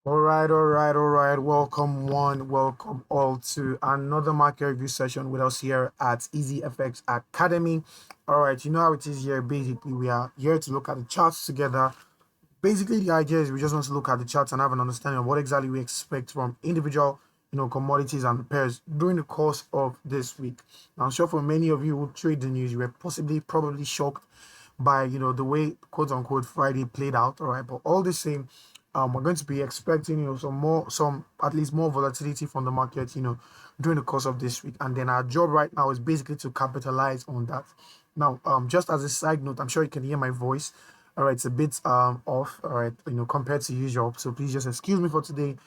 All right. Welcome one, welcome all to another market review session with us here at Easy FX Academy. All right, you know how it is here. Basically, we are here to look at the charts together. Basically, the idea is we just want to look at the charts and have an understanding of what exactly we expect from individual, commodities and pairs during the course of this week. Now, I'm sure for many of you who trade the news, you were probably shocked by the way quote unquote Friday played out. All right, but all the same, we're going to be expecting some at least more volatility from the market during the course of this week, and then our job right now is basically to capitalize on that. Now, just as a side note, I'm sure you can hear my voice. All right, it's a bit off. All right, compared to usual. So please just excuse me for today.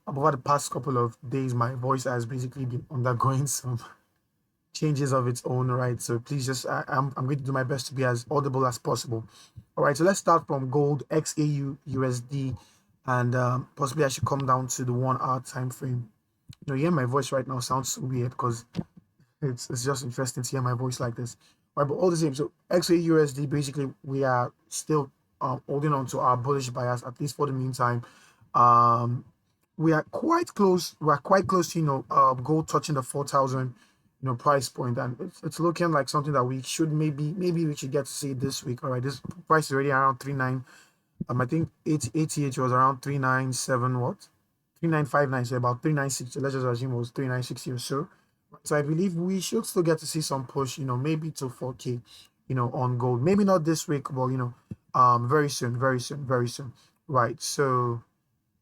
Over the past couple of days, my voice has basically been undergoing some changes of its own, right? So please just, I'm going to do my best to be as audible as possible. All right, so let's start from gold, XAU, USD, and possibly I should come down to the 1 hour time frame. Hear my voice right now sounds so weird because it's just interesting to hear my voice like this. All right, but all the same, so XAU, USD, basically we are still holding on to our bullish bias, at least for the meantime. Um, we are quite close. We are quite close to gold touching the 4,000 price point, and it's looking like something that we should maybe we should get to see this week. All right, this price is already around 39. I think 88 was around 397 what 3959, so about 396. So let's just assume it was 3960 or so. So I believe we should still get to see some push, maybe to 4K, on gold. Maybe not this week, but very soon, very soon, very soon. Right. So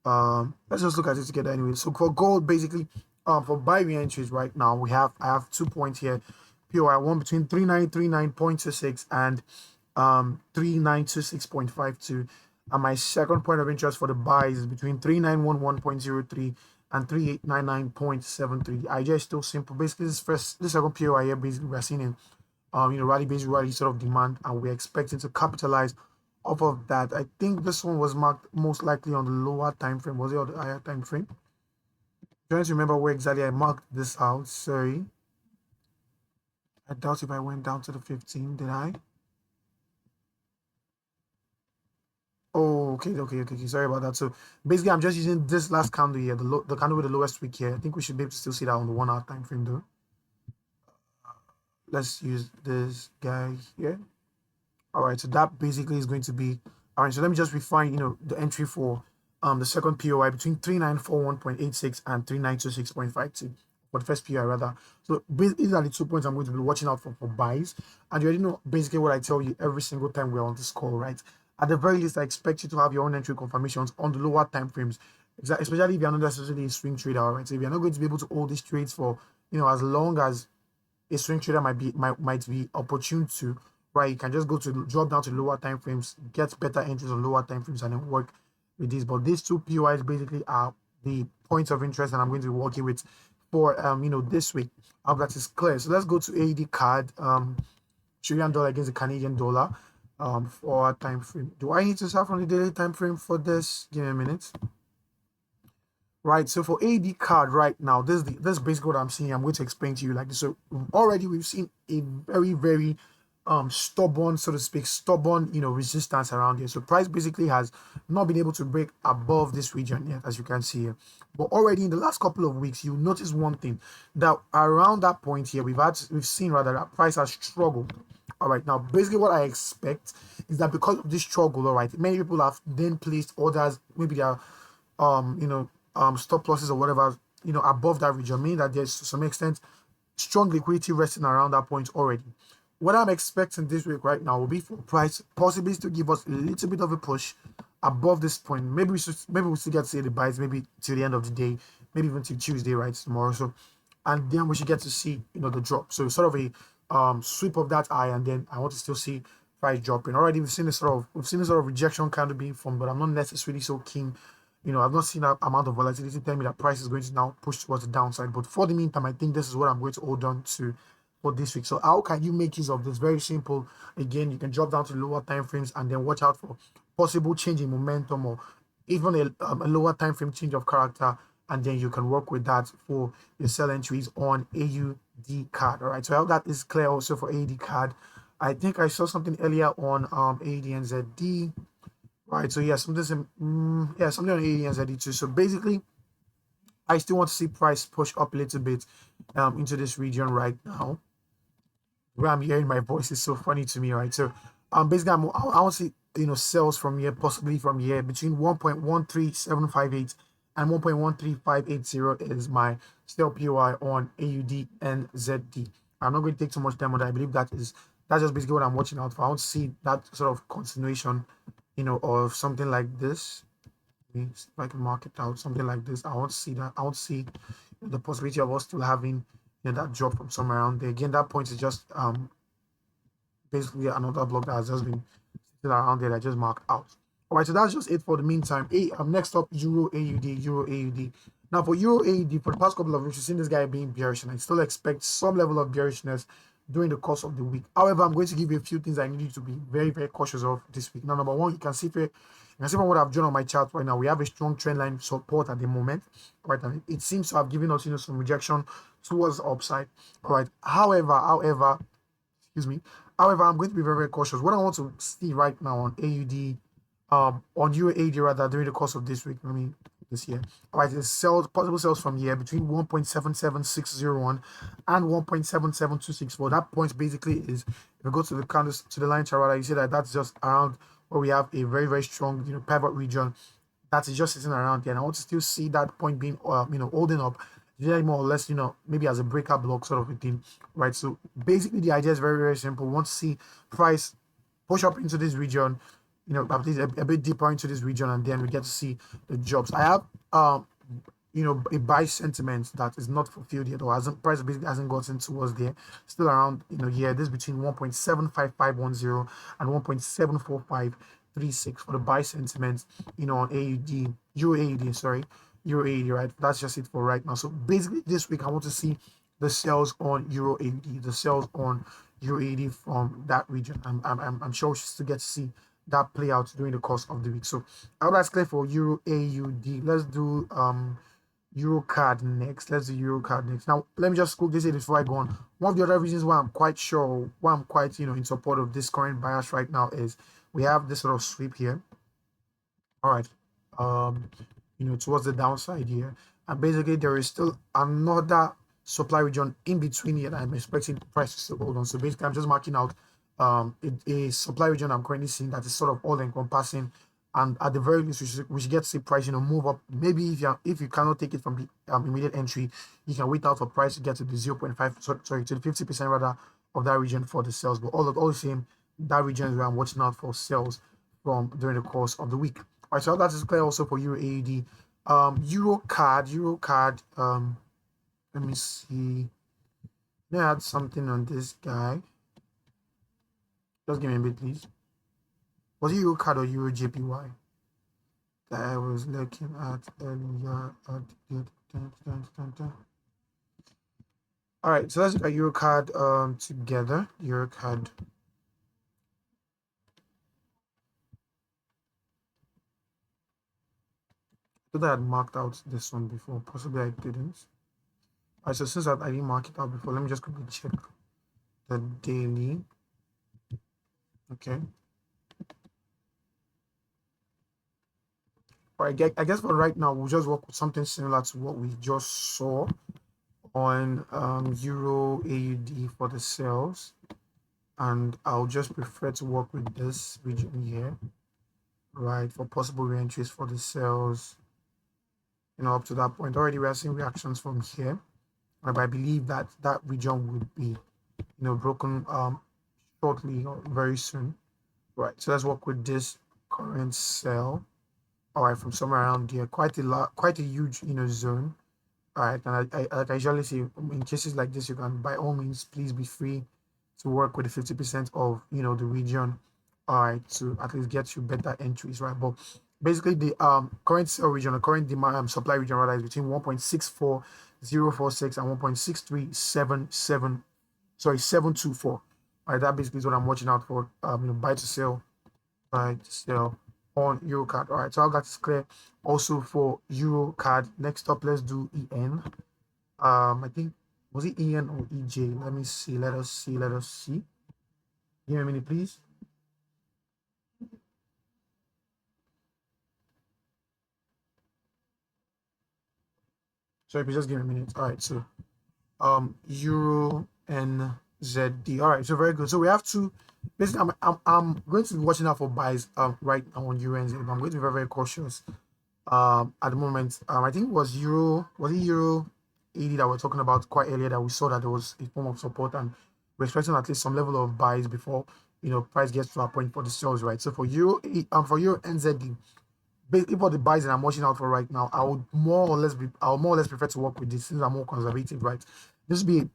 let's just look at it together anyway. So for gold, basically, for buy entries right now, I have 2 points here. POI one between 3939.26 and 3926.52. And my second point of interest for the buys is between 3911.03 and 3899.73. I just still simple. Basically, this second POI here, basically we're seeing in rally sort of demand, and we're expecting to capitalize off of that. I think this one was marked most likely on the lower time frame. Was it on the higher time frame? Trying to remember where exactly I marked this out. Sorry. I doubt if I went down to the 15, did I? Oh, okay. Sorry about that. So basically, I'm just using this last candle here, the candle with the lowest wick here. I think we should be able to still see that on the 1 hour time frame though. Let's use this guy here. All right, so that basically is going to be all right. So let me just refine, the entry for the second POI between 3941.86 and 3926.52 for the first POI rather. So these are the 2 points I'm going to be watching out for buys. And you already know basically what I tell you every single time we're on this call, right? At the very least, I expect you to have your own entry confirmations on the lower time frames, especially if you're not necessarily a swing trader, all right? So if you're not going to be able to hold these trades for as long as a swing trader might be opportune to, right? You can just go to drop down to lower time frames, get better entries on lower time frames, and then work with these. But these two POIs basically are the points of interest that I'm going to be working with for this week. I hope that is clear. So let's go to AED card, Chilean dollar against the Canadian dollar, for our time frame. Do I need to start from the daily time frame for this? Give me a minute. Right, so for AD card right now, this is basically what I'm seeing. I'm going to explain to you like this. So already we've seen a very stubborn, so to speak, resistance around here. So price basically has not been able to break above this region yet, as you can see here. But already in the last couple of weeks, you notice one thing, that around that point here, we've seen rather that price has struggled. All right, now basically what I expect is that because of this struggle, all right, many people have then placed orders, maybe they are stop losses or whatever, above that region, meaning that there's to some extent strong liquidity resting around that point already. What I'm expecting this week right now will be for price possibly to give us a little bit of a push above this point. Maybe we still get to see the buys maybe till the end of the day, maybe even till Tuesday, right, tomorrow. So, and then we should get to see the drop. So sort of a sweep of that eye, and then I want to still see price dropping. Already we've seen a sort of rejection kind of being formed, but I'm not necessarily so keen. I've not seen that amount of volatility tell me that price is going to now push towards the downside. But for the meantime, I think this is what I'm going to hold on to for this week. So how can you make use of this? Very simple. Again, you can drop down to lower time frames and then watch out for possible change in momentum or even a lower time frame change of character, and then you can work with that for your sell entries on AUD card. All right. So I hope that is clear also for AUD card. I think I saw something earlier on AUD and ZD. right? So yeah, yeah, something on AED and ZD2. So basically, I still want to see price push up a little bit into this region right now. Where I'm hearing my voice is so funny to me, right? So basically, I want to see sales from here, possibly from here between 1.13758 and 1.13580 is my sell POI on AUD and ZD. I'm not going to take too much time on that. I believe that's just basically what I'm watching out for. I want to see that sort of continuation, of something like this. If I can mark it out, something like this. I want to see that. I want to see the possibility of us still having that drop from somewhere around there. Again, that point is just basically another block that has just been sitting around there that I just marked out. All right, so that's just it for the meantime. Next up, Euro AUD, Euro AUD. Now for Euro AUD, for the past couple of weeks, we've seen this guy being bearish, and I still expect some level of bearishness during the course of the week. However, I'm going to give you a few things I need you to be very, very cautious of this week. Now, number one, you can see from what I've drawn on my chart right now, we have a strong trend line support at the moment, right? And it seems to have given us, some rejection towards the upside, right? However, excuse me. However, I'm going to be very, very cautious. What I want to see right now on AUD, on Euro AUD rather during the course of this week, this year. All right, it's possible sales from here between 1.77601 and 1.77264. That point basically is if you go to the candles to the line chart, rather, you see that that's just around where we have a very, very strong, pivot region that is just sitting around there. And I want to still see that point being, holding up, generally more or less, maybe as a breakout block sort of a thing, right? So basically, the idea is very, very simple. We want to see price push up into this region, at least a bit deeper into this region, and then we get to see the jobs. I have, a buy sentiment that is not fulfilled yet, or hasn't price basically hasn't gotten towards there. Still around, here, this between 1.75510 and 1.74536 for the buy sentiment, on AUD, Euro AUD, sorry, Euro AUD, right? That's just it for right now. So basically, this week I want to see the sales on Euro AUD, the sales on Euro AUD from that region. I'm sure we still get to see that play out during the course of the week. So I hope that's clear for Euro AUD. Let's do Euro card next. Let's do Euro card next. Now, let me just quickly say this before I go on. One of the other reasons why I'm quite sure, why I'm quite, in support of this current bias right now is we have this sort of sweep here. All right. Um, towards the downside here. And basically there is still another supply region in between here that I'm expecting prices to hold on. So basically I'm just marking out a supply region I'm currently seeing that is sort of all encompassing, and at the very least we should get to see price move up. Maybe if you cannot take it from the immediate entry, you can wait out for price to get to the 0.5 sorry, to the 50% rather of that region for the sales. But all the same, that region is where I'm watching out for sales from during the course of the week. All right, so that is clear also for Euro AUD. Euro card. Let me see. Let me add something on this guy. Just give me a bit, please. Was it Euro card or Euro JPY that I was looking at earlier? All right, so let's look at Euro card together. Euro card. I thought I had marked out this one before. Possibly I didn't. All right, so since I didn't mark it out before, let me just quickly check the daily. Okay. All right, I guess for right now, we'll just work with something similar to what we just saw on Euro AUD for the sales. And I'll just prefer to work with this region here, right, for possible re-entries for the sales, up to that point. Already we are seeing reactions from here, but I believe that that region would be, broken shortly or very soon. Right, so let's work with this current sell. All right, from somewhere around here, quite a huge, zone. All right, and like I usually say, in cases like this, you can by all means please be free to work with the 50% of the region. All right, to at least get you better entries, right? But basically, the current sell region, the current demand supply region rather is between 1.64046 and 1.63777. Sorry, 724. All right, that basically is what I'm watching out for. Buy to sell, buy to sell on Euro card. All right, so all that is clear. Also for Euro card, next up, let's do EN. I think was it EN or EJ? Let me see. Let us see. Let us see. Give me a minute, please. So if you just give me a minute. All right, so Euro NZD. All right, so very good. So we have to basically I'm going to be watching out for buys right now on Euro NZD. I'm going to be very, very cautious at the moment. I think it was Euro 80 that we're talking about quite earlier, that we saw that there was a form of support, and we're expecting at least some level of buys before price gets to a point for the sales, right? So for Euro NZD, basically for the buys that I'm watching out for right now, I would more or less prefer to work with this since I'm more conservative, right? This would be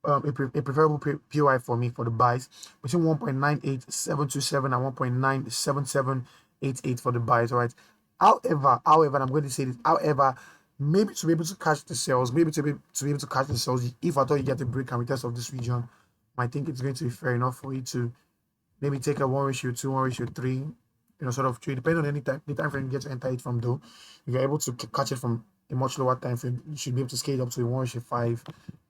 a preferable POI for me for the buys between 1.98727 and 1.97788 for the buys, right? However, and I'm going to say this, however, maybe to be able to catch the sales, if I thought you get a break and retest of this region, I think it's going to be fair enough for you to maybe take a 1:2, 1:3, sort of trade, depending on the time frame you get to enter it from, though. If you're able to catch it from a much lower time frame, you should be able to scale it up to a 1:5,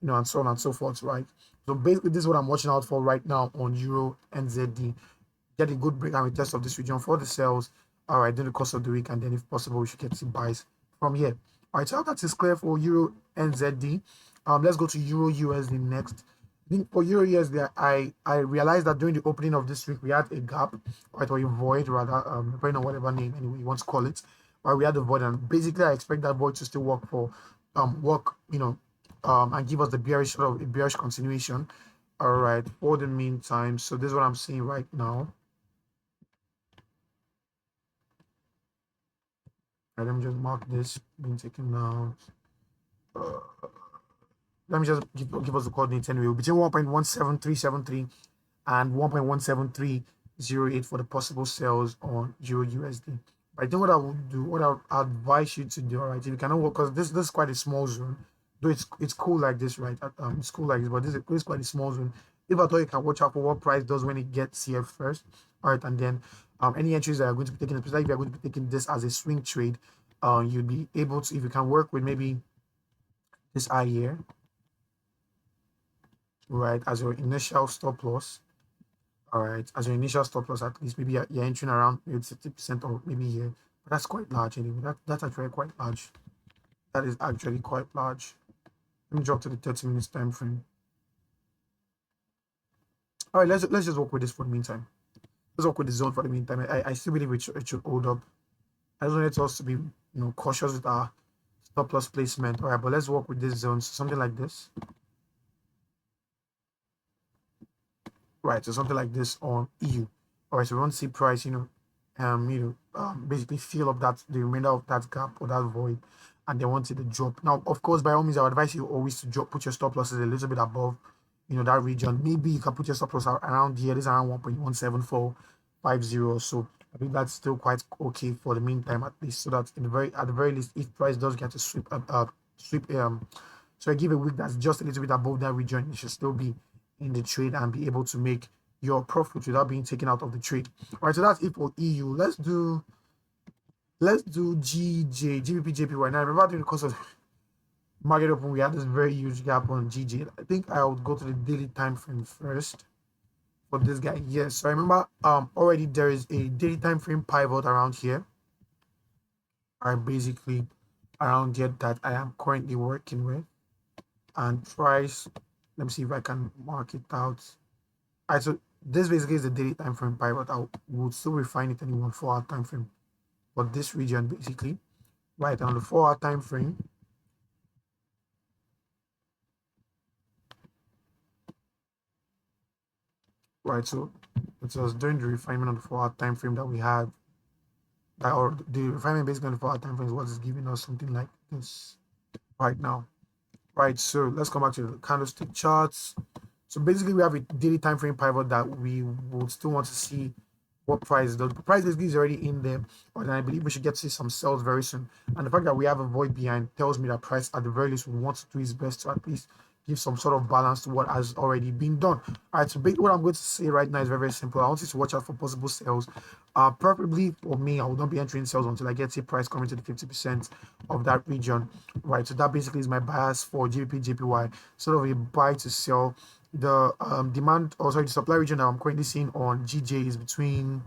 and so on and so forth, right? So basically, this is what I'm watching out for right now on Euro NZD. Get a good break and retest of this region for the sales, all right, during the course of the week, and then if possible, we should get some buys from here. All right, so that is clear for Euro NZD. Let's go to Euro USD next. I think for Euro USD, I realized that during the opening of this week, we had a gap, right, or a void, rather, depending on whatever name anyway you want to call it. Right, we had a void, and basically, I expect that void to still work and give us the bearish sort of a bearish continuation. All right, for the meantime, so this is what I'm seeing right now. All right, let me just mark this being taken out. Let me just give us the coordinates anyway. Between 1.17373 and 1.17308 for the possible sales on Euro USD. But I think what I would do, what I would advise you to do, all right, if you cannot work, because this is quite a small zone, though it's cool like this, right? It's cool like this, but this is quite a small zone. If I thought you can watch out for what price does when it gets here first, all right, and then any entries that are going to be taking, especially if you're going to be taking this as a swing trade, you'll be able to, if you can work with maybe this eye here, right, as your initial stop loss. All right, as your initial stop loss, at least maybe you're entering around maybe 50% or maybe here, but that's quite large anyway. That's actually quite large. That is actually quite large. Let me drop to the 30 minutes time frame. All right, let's just work with this for the meantime. Let's work with the zone for the meantime. I still believe it should hold up. I just wanted us to be cautious with our stop loss placement. All right, but let's work with this zone, so something like this. Right, so something like this on EU. All right, so we want to see price, basically fill up the remainder of that gap or that void, and they want it to drop. Now, of course, by all means, I would advise you always to put your stop losses a little bit above, that region. Maybe you can put your stop loss around here. This is around 1.17450. So I think that's still quite okay for the meantime, at least, so that at the very least, if price does get to sweep, so I give a wick that's just a little bit above that region, it should still be in the trade and be able to make your profit without being taken out of the trade. All right, so that's it for EU. Let's do GBP JPY. Now, remember during the course of market open, we had this very huge gap on GJ. I think I would go to the daily time frame first for this guy. Yes, so I remember already there is a daily time frame pivot around here. All right, basically around here that I am currently working with, and price. Let me see if I can mark it out. All right, so this basically is the daily time frame pivot. I would still refine it in 1 4-hour time frame, but this region basically, right on the 4-hour time frame. Right, so it was during the refinement on the 4-hour time frame that we had that, or the refinement basically on the 4-hour time frame is what is giving us something like this right now. Right, so let's come back to the candlestick charts. So basically, we have a daily time frame pivot that we would still want to see what price does. The price is already in there, but I believe we should get to see some sales very soon. And the fact that we have a void behind tells me that price, at the very least, will want to do its best to at least give some sort of balance to what has already been done. All right, so what I'm going to say right now is very, very simple. I want you to watch out for possible sales. Preferably for me, I will not be entering sales until I get a price coming to the 50% of that region. Right, so that basically is my bias for GBP JPY, sort of a buy to sell. The demand, or sorry, the supply region that I'm currently seeing on GJ is between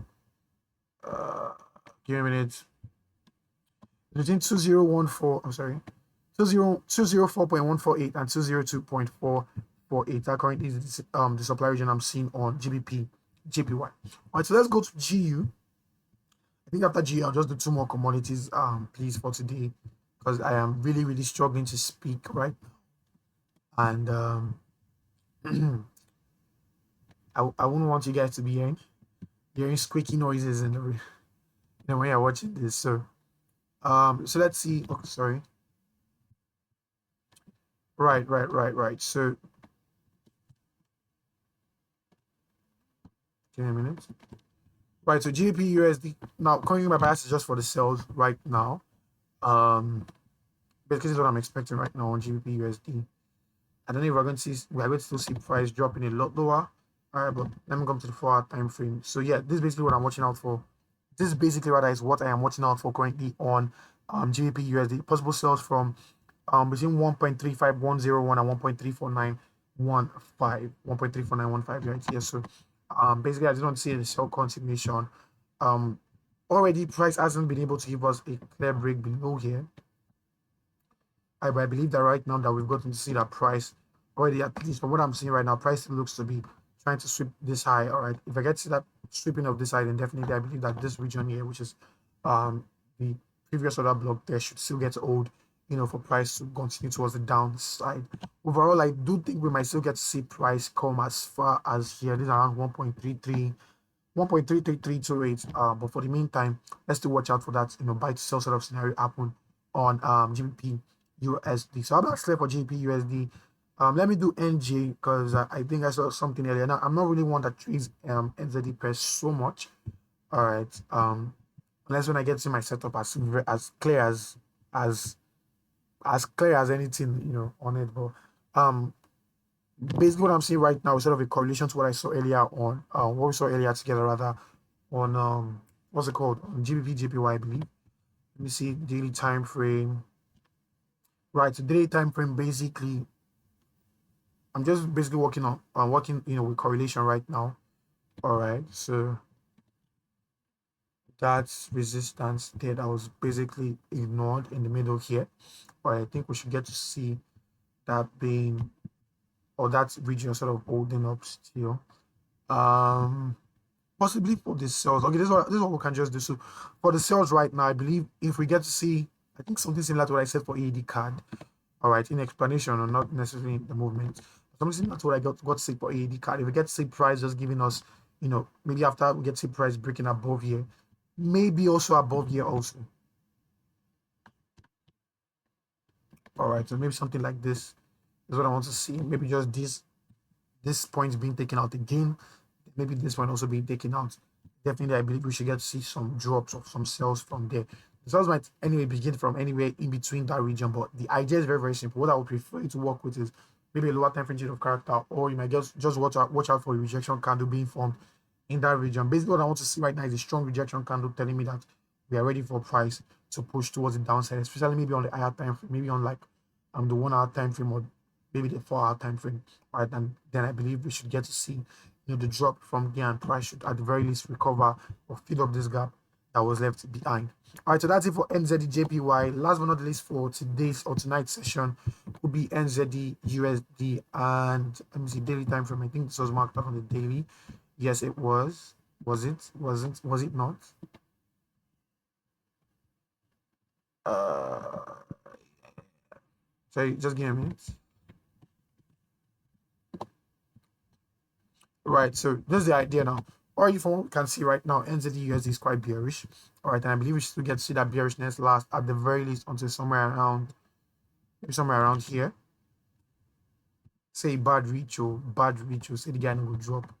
give me a minute, between 2014, I'm sorry, 204.148 and 202.448. That currently is the supply region I'm seeing on GBP, JPY. All right, so let's go to GU. I think after GU, I'll just do two more commodities, please, for today, because I am really, really struggling to speak right now. And I wouldn't want you guys to be hearing squeaky noises in the when you're watching this. So let's see. Oh, sorry. Right. So give me a minute. Right, so GBP USD. Now, currently my bias is just for the sales right now. Because this is what I'm expecting right now on GBP USD. I don't know if we're going to see, we're going to still see price dropping a lot lower. All right, but let me come to the 4-hour time frame. So yeah, this is basically what I'm watching out for. This is basically what I am watching out for currently on GBP USD. Possible sales from between 1.35101 and 1.34915. 1.34915, right? Yes, so basically I just want to see the sell consignation. Already price hasn't been able to give us a clear break below here. I believe that right now that we've gotten to see that price already, at least from what I'm seeing right now, price looks to be trying to sweep this high. All right, if I get to that sweeping of this high, then definitely I believe that this region here, which is the previous order block, there should still get old, for price to continue towards the downside. Overall, I do think we might still get to see price come as far as here. This is around 1.33. 1.33328. But for the meantime, let's still watch out for that, buy to sell sort of scenario happen on GBP USD. So I'm not for GBP USD. Let me do NJ because I think I saw something earlier. Now I'm not really one that trades NZD pairs so much. All right. Unless when I get to my setup as clear as clear as anything, on it. But basically what I'm seeing right now is sort of a correlation to what I saw earlier on what we saw earlier together rather on what's it called, on GBP JPY, I believe. Let me see daily time frame. Right, so daily time frame, basically I'm just basically working with correlation right now. All right, so that's resistance there that was basically ignored in the middle here. All right, I think we should get to see that being, or that region sort of holding up still. Possibly for the sales. Okay, this is what we can just do. So for the sales right now, I believe if we get to see, I think something similar to what I said for AED card. All right, in explanation or not necessarily in the movement. Something similar to what I got to see for AED card. If we get to see price just giving us, maybe after we get to see price breaking above here, maybe also above here also. All right, so maybe something like this is what I want to see. Maybe just this point being taken out again. Maybe this one also being taken out. Definitely, I believe we should get to see some drops of some sales from there. The sales might anyway begin from anywhere in between that region, but the idea is very, very simple. What I would prefer you to work with is maybe a lower time frame change of character, or you might just watch out for a rejection candle being formed in that region. Basically, what I want to see right now is a strong rejection candle telling me that we are ready for price to push towards the downside, especially maybe on the higher time frame, maybe on like the 1 hour time frame or maybe the 4 hour time frame. All right, and then I believe we should get to see the drop from there, and price should at the very least recover or fill up this gap that was left behind. All right, so that's it for NZD JPY. Last but not least for today's or tonight's session will be NZD USD, and let me see daily time frame. I think this was marked up on the daily. Yes, it was. Was it? Wasn't? Was it not? Sorry, just give me a minute. Right, so this is the idea now. Or if one can see right now, NZD USD is quite bearish. All right, and I believe we should get to see that bearishness last at the very least until somewhere around, maybe somewhere around here. Say bad reach, say the guy will drop.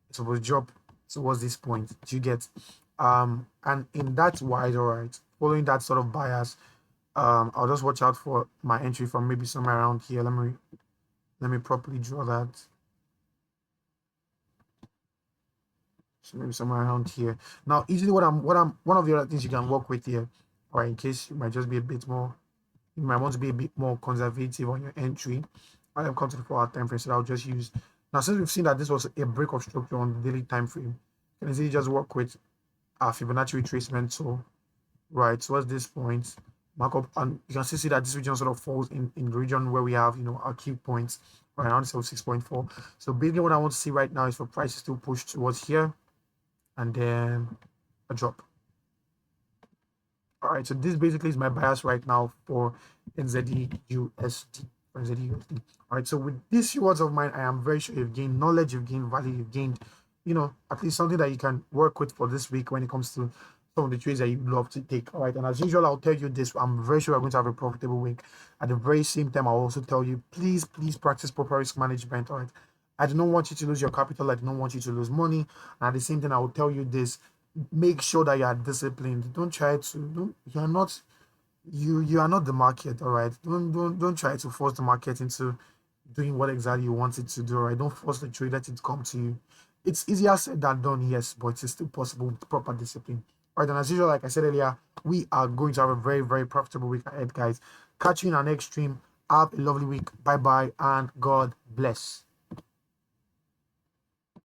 It's supposed to drop towards this point. Do you get? And in that wise, all right, following that sort of bias, I'll just watch out for my entry from maybe somewhere around here. Let me properly draw that. So maybe somewhere around here. Now, easily one of the other things you can work with here, or in case you might just be a bit more, you might want to be a bit more conservative on your entry. I have come to the 4 hour time frame, so I'll just use. Now, since we've seen that this was a break of structure on the daily time frame, you can easily just work with our Fibonacci retracement. So, right, towards this point, markup, and you can still see that this region sort of falls in the region where we have, our key points around 6.4. So basically what I want to see right now is for prices to push towards here and then a drop. All right, so this basically is my bias right now for NZD-USD. NZD-USD. All right, so with these words of mine, I am very sure you've gained knowledge, you've gained value, you've gained, at least something that you can work with for this week when it comes to some of the trades that you love to take. All right, and as usual, I'll tell you this: I'm very sure we're going to have a profitable week. At the very same time, I'll also tell you, please practice proper risk management. All right, I do not want you to lose your capital. I do not want you to lose money. And at the same time, I will tell you this: make sure that you are disciplined. Don't try to. Don't, you are not. You are not the market. All right. Don't try to force the market into doing what exactly you want it to do. All right. Don't force the trade. Let it come to you. It's easier said than done, yes, but it's still possible with proper discipline. All right. And as usual, like I said earlier, we are going to have a very, very profitable week ahead, guys. Catch you in our next stream. Have a lovely week. Bye bye, and God bless.